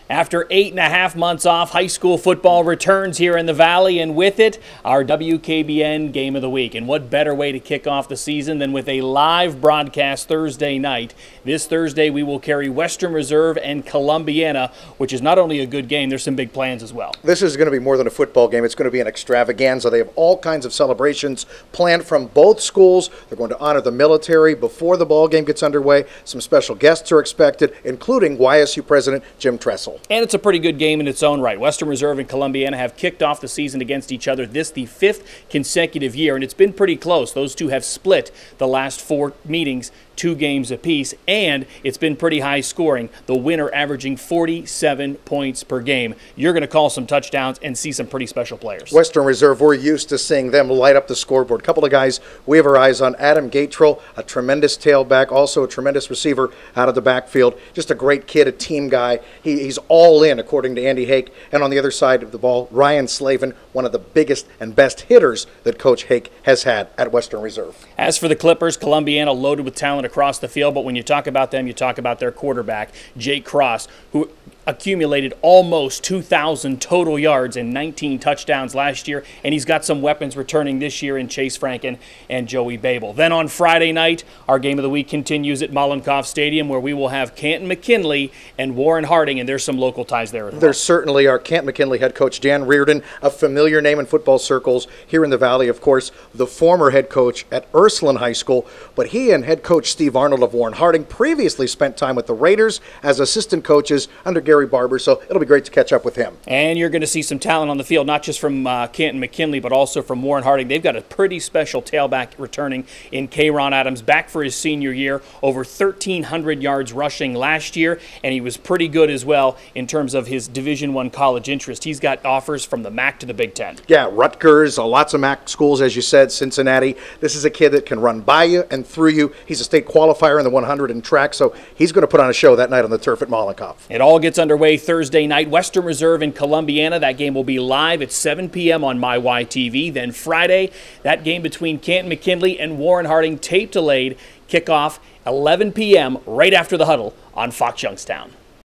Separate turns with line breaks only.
After 8.5 months off, high school football returns here in the Valley, and with it, our WKBN Game of the Week. And what better way to kick off the season than with a live broadcast Thursday night. This Thursday, we will carry Western Reserve and Columbiana, which is not only a good game, there's some big plans as well.
This is going to be more than a football game. It's going to be an extravaganza. They have all kinds of celebrations planned from both schools. They're going to honor the military before the ball game gets underway. Some special guests are expected, including YSU President Jim Tressel.
And it's a pretty good game in its own right. Western Reserve and Columbiana have kicked off the season against each other this the 5th consecutive year, and it's been pretty close. Those two have split the last 4 meetings, 2 games apiece, and it's been pretty high scoring. The winner averaging 47 points per game. You're going to call some touchdowns and see some pretty special players.
Western Reserve, we're used to seeing them light up the scoreboard. A couple of guys we have our eyes on. Adam Gatrell, a tremendous tailback, also a tremendous receiver out of the backfield. Just a great kid, a team guy. He's all in, according to Andy Hake. And on the other side of the ball, Ryan Slavin, one of the biggest and best hitters that Coach Hake has had at Western Reserve.
As for the Clippers, Columbiana loaded with talent across the field, but when you talk about them, you talk about their quarterback, Jake Cross, who accumulated almost 2,000 total yards and 19 touchdowns last year, and he's got some weapons returning this year in Chase Franken and Joey Babel. Then on Friday night, our Game of the Week continues at Mollenkoff Stadium, where we will have Canton McKinley and Warren Harding, and there's some local ties there as well.
There certainly are. Canton McKinley head coach Dan Reardon, a familiar name in football circles here in the Valley, of course, the former head coach at Ursuline High School, but he and head coach Steve Arnold of Warren Harding previously spent time with the Raiders as assistant coaches under Gary Barber, so it'll be great to catch up with him.
And you're going to see some talent on the field, not just from Canton McKinley, but also from Warren Harding. They've got a pretty special tailback returning in K-Ron Adams, back for his senior year, over 1,300 yards rushing last year, and he was pretty good as well in terms of his Division I college interest. He's got offers from the MAC to the Big Ten.
Yeah, Rutgers, lots of MAC schools, as you said, Cincinnati. This is a kid that can run by you and through you. He's a state qualifier in the 100 in track, so he's going to put on a show that night on the turf at Mollenkoff.
It all gets underway Thursday night. Western Reserve in Columbiana. That game will be live at 7 p.m. on MyYTV. Then Friday, that game between Canton McKinley and Warren Harding, tape delayed, kickoff 11 p.m. right after the huddle on Fox Youngstown.